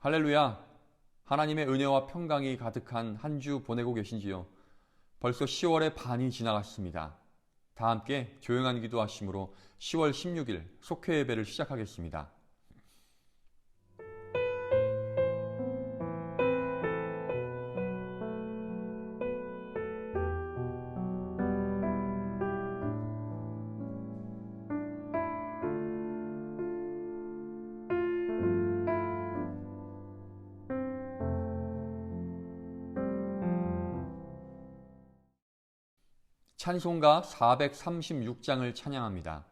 할렐루야! 하나님의 은혜와 평강이 가득한 한 주 보내고 계신지요? 벌써 10월의 반이 지나갔습니다. 다 함께 조용한 기도하심으로 10월 16일 속회 예배를 시작하겠습니다. 찬송가 436장을 찬양합니다.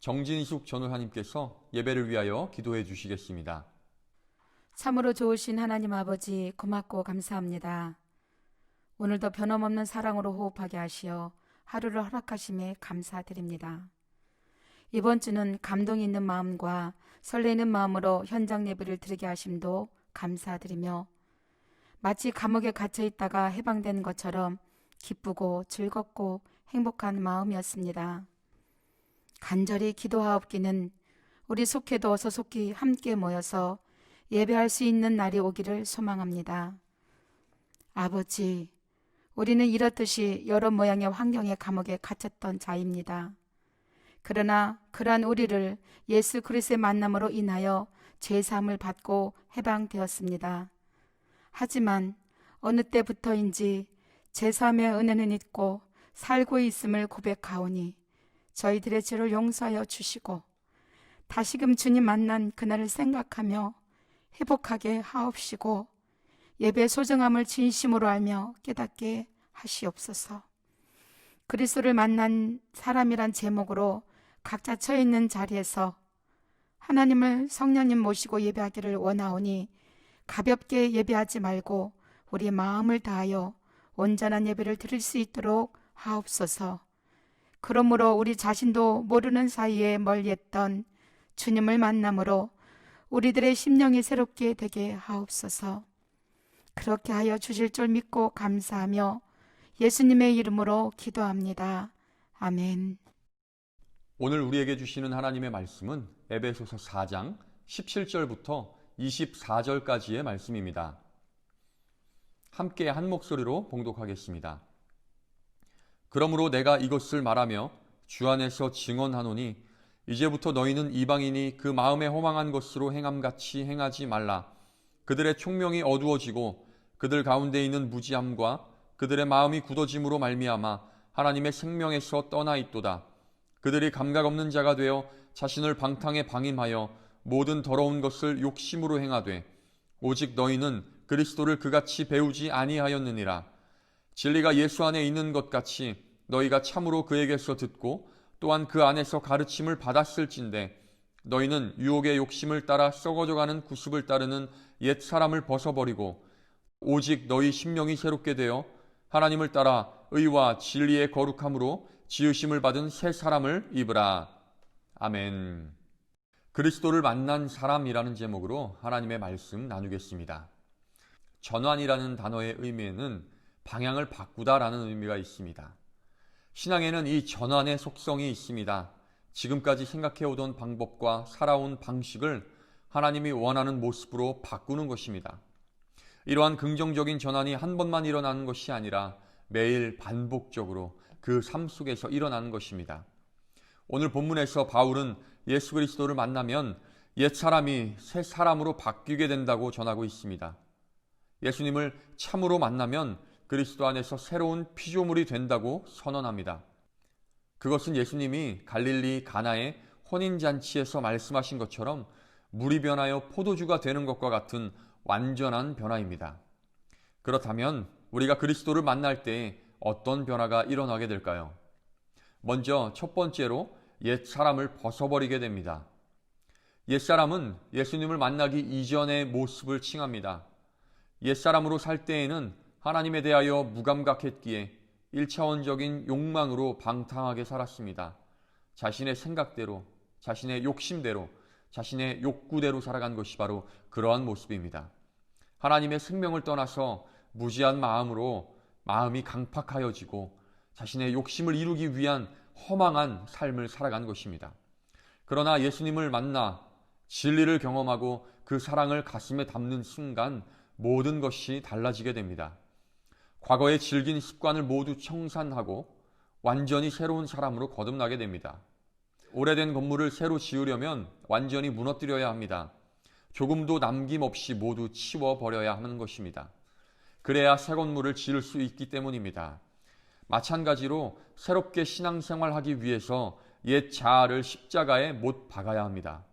정진숙 전우사님께서 예배를 위하여 기도해 주시겠습니다. 참으로 좋으신 하나님 아버지 고맙고 감사합니다. 오늘도 변함없는 사랑으로 호흡하게 하시어 하루를 허락하심에 감사드립니다. 이번 주는 감동 있는 마음과 설레는 마음으로 현장 예배를 드리게 하심도 감사드리며 마치 감옥에 갇혀 있다가 해방된 것처럼 기쁘고 즐겁고 행복한 마음이었습니다. 간절히 기도하옵기는 우리 속회도 소속히 함께 모여서 예배할 수 있는 날이 오기를 소망합니다. 아버지, 우리는 이렇듯이 여러 모양의 환경의 감옥에 갇혔던 자입니다. 그러나 그러한 우리를 예수 그리스도의 만남으로 인하여 죄사함을 받고 해방되었습니다. 하지만 어느 때부터인지 죄사함의 은혜는 있고 살고 있음을 고백하오니 저희들의 죄를 용서하여 주시고 다시금 주님 만난 그날을 생각하며 회복하게 하옵시고 예배의 소중함을 진심으로 알며 깨닫게 하시옵소서. 그리스도를 만난 사람이란 제목으로 각자 처해 있는 자리에서 하나님을 성령님 모시고 예배하기를 원하오니 가볍게 예배하지 말고 우리 마음을 다하여 온전한 예배를 드릴 수 있도록 하옵소서. 그러므로 우리 자신도 모르는 사이에 멀리했던 주님을 만남으로 우리들의 심령이 새롭게 되게 하옵소서. 그렇게 하여 주실 줄 믿고 감사하며 예수님의 이름으로 기도합니다. 아멘. 오늘 우리에게 주시는 하나님의 말씀은 에베소서 4장 17절부터 24절까지의 말씀입니다. 함께 한 목소리로 봉독하겠습니다. 그러므로 내가 이것을 말하며 주 안에서 증언하노니 이제부터 너희는 이방인이 그 마음에 허망한 것으로 행함같이 행하지 말라. 그들의 총명이 어두워지고 그들 가운데 있는 무지함과 그들의 마음이 굳어짐으로 말미암아 하나님의 생명에서 떠나 있도다. 그들이 감각 없는 자가 되어 자신을 방탕에 방임하여 모든 더러운 것을 욕심으로 행하되 오직 너희는 그리스도를 그같이 배우지 아니하였느니라. 진리가 예수 안에 있는 것 같이 너희가 참으로 그에게서 듣고 또한 그 안에서 가르침을 받았을진대 너희는 유혹의 욕심을 따라 썩어져가는 구습을 따르는 옛 사람을 벗어버리고 오직 너희 심령이 새롭게 되어 하나님을 따라 의와 진리의 거룩함으로 지으심을 받은 새 사람을 입으라. 아멘. 그리스도를 만난 사람이라는 제목으로 하나님의 말씀 나누겠습니다. 전환이라는 단어의 의미에는 방향을 바꾸다라는 의미가 있습니다. 신앙에는 이 전환의 속성이 있습니다. 지금까지 생각해오던 방법과 살아온 방식을 하나님이 원하는 모습으로 바꾸는 것입니다. 이러한 긍정적인 전환이 한 번만 일어나는 것이 아니라 매일 반복적으로 그 삶 속에서 일어나는 것입니다. 오늘 본문에서 바울은 예수 그리스도를 만나면 옛 사람이 새 사람으로 바뀌게 된다고 전하고 있습니다. 예수님을 참으로 만나면 그리스도 안에서 새로운 피조물이 된다고 선언합니다. 그것은 예수님이 갈릴리 가나의 혼인잔치에서 말씀하신 것처럼 물이 변하여 포도주가 되는 것과 같은 완전한 변화입니다. 그렇다면 우리가 그리스도를 만날 때 어떤 변화가 일어나게 될까요? 먼저 첫 번째로 옛 사람을 벗어버리게 됩니다. 옛 사람은 예수님을 만나기 이전의 모습을 칭합니다. 옛 사람으로 살 때에는 하나님에 대하여 무감각했기에 1차원적인 욕망으로 방탕하게 살았습니다. 자신의 생각대로, 자신의 욕심대로, 자신의 욕구대로 살아간 것이 바로 그러한 모습입니다. 하나님의 생명을 떠나서 무지한 마음으로 마음이 강팍하여지고 자신의 욕심을 이루기 위한 허망한 삶을 살아간 것입니다. 그러나 예수님을 만나 진리를 경험하고 그 사랑을 가슴에 담는 순간 모든 것이 달라지게 됩니다. 과거의 질긴 습관을 모두 청산하고 완전히 새로운 사람으로 거듭나게 됩니다. 오래된 건물을 새로 지으려면 완전히 무너뜨려야 합니다. 조금도 남김없이 모두 치워버려야 하는 것입니다. 그래야 새 건물을 지을 수 있기 때문입니다. 마찬가지로 새롭게 신앙생활하기 위해서 옛 자아를 십자가에 못 박아야 합니다.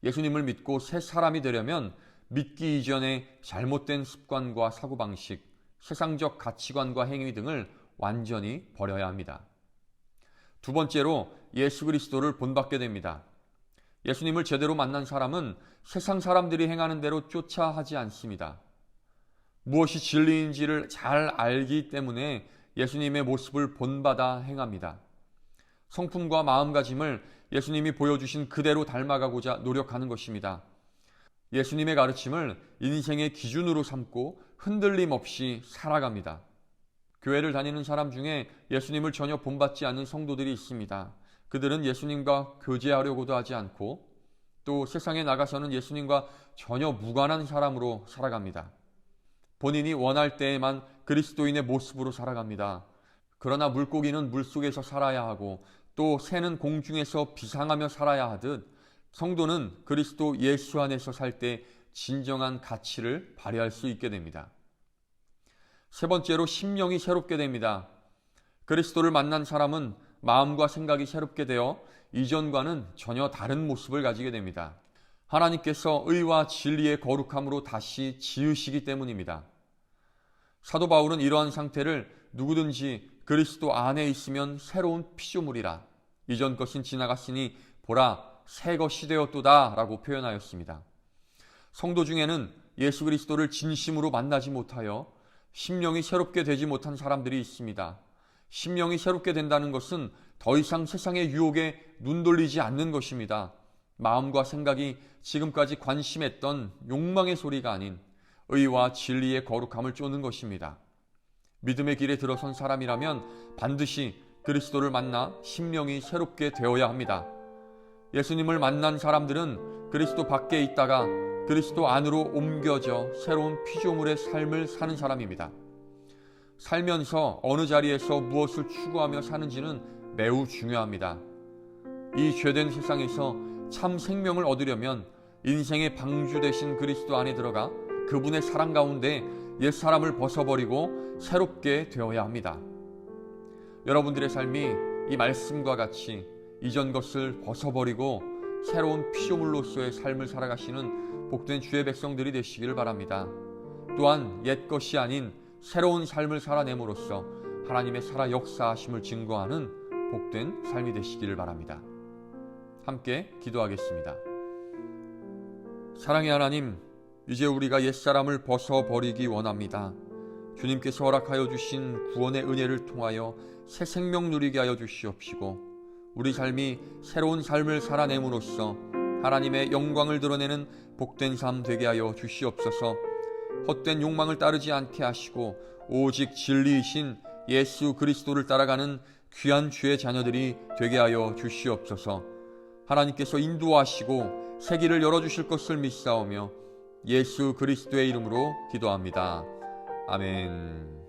예수님을 믿고 새 사람이 되려면 믿기 이전에 잘못된 습관과 사고방식, 세상적 가치관과 행위 등을 완전히 버려야 합니다. 두 번째로 예수 그리스도를 본받게 됩니다. 예수님을 제대로 만난 사람은 세상 사람들이 행하는 대로 쫓아 하지 않습니다. 무엇이 진리인지를 잘 알기 때문에 예수님의 모습을 본받아 행합니다. 성품과 마음가짐을 예수님이 보여주신 그대로 닮아가고자 노력하는 것입니다. 예수님의 가르침을 인생의 기준으로 삼고 흔들림 없이 살아갑니다. 교회를 다니는 사람 중에 예수님을 전혀 본받지 않는 성도들이 있습니다. 그들은 예수님과 교제하려고도 하지 않고 또 세상에 나가서는 예수님과 전혀 무관한 사람으로 살아갑니다. 본인이 원할 때에만 그리스도인의 모습으로 살아갑니다. 그러나 물고기는 물속에서 살아야 하고 또 새는 공중에서 비상하며 살아야 하듯 성도는 그리스도 예수 안에서 살 때 진정한 가치를 발휘할 수 있게 됩니다. 세 번째로 심령이 새롭게 됩니다. 그리스도를 만난 사람은 마음과 생각이 새롭게 되어 이전과는 전혀 다른 모습을 가지게 됩니다. 하나님께서 의와 진리의 거룩함으로 다시 지으시기 때문입니다. 사도 바울은 이러한 상태를 누구든지 그리스도 안에 있으면 새로운 피조물이라 이전 것은 지나갔으니 보라 새 것이 되었도다 라고 표현하였습니다. 성도 중에는 예수 그리스도를 진심으로 만나지 못하여 심령이 새롭게 되지 못한 사람들이 있습니다. 심령이 새롭게 된다는 것은 더 이상 세상의 유혹에 눈돌리지 않는 것입니다. 마음과 생각이 지금까지 관심했던 욕망의 소리가 아닌 의와 진리의 거룩함을 쫓는 것입니다. 믿음의 길에 들어선 사람이라면 반드시 그리스도를 만나 심령이 새롭게 되어야 합니다. 예수님을 만난 사람들은 그리스도 밖에 있다가 그리스도 안으로 옮겨져 새로운 피조물의 삶을 사는 사람입니다. 살면서 어느 자리에서 무엇을 추구하며 사는지는 매우 중요합니다. 이 죄된 세상에서 참 생명을 얻으려면 인생의 방주 되신 그리스도 안에 들어가 그분의 사랑 가운데 옛사람을 벗어버리고 새롭게 되어야 합니다. 여러분들의 삶이 이 말씀과 같이 이전 것을 벗어버리고 새로운 피조물로서의 삶을 살아가시는 복된 주의 백성들이 되시기를 바랍니다. 또한 옛 것이 아닌 새로운 삶을 살아냄으로써 하나님의 살아 역사하심을 증거하는 복된 삶이 되시기를 바랍니다. 함께 기도하겠습니다. 사랑의 하나님, 이제 우리가 옛사람을 벗어버리기 원합니다. 주님께서 허락하여 주신 구원의 은혜를 통하여 새 생명 누리게 하여 주시옵시고 우리 삶이 새로운 삶을 살아냄으로써 하나님의 영광을 드러내는 복된 삶 되게 하여 주시옵소서. 헛된 욕망을 따르지 않게 하시고 오직 진리이신 예수 그리스도를 따라가는 귀한 주의 자녀들이 되게 하여 주시옵소서. 하나님께서 인도하시고 새 길을 열어주실 것을 믿사오며 예수 그리스도의 이름으로 기도합니다. 아멘.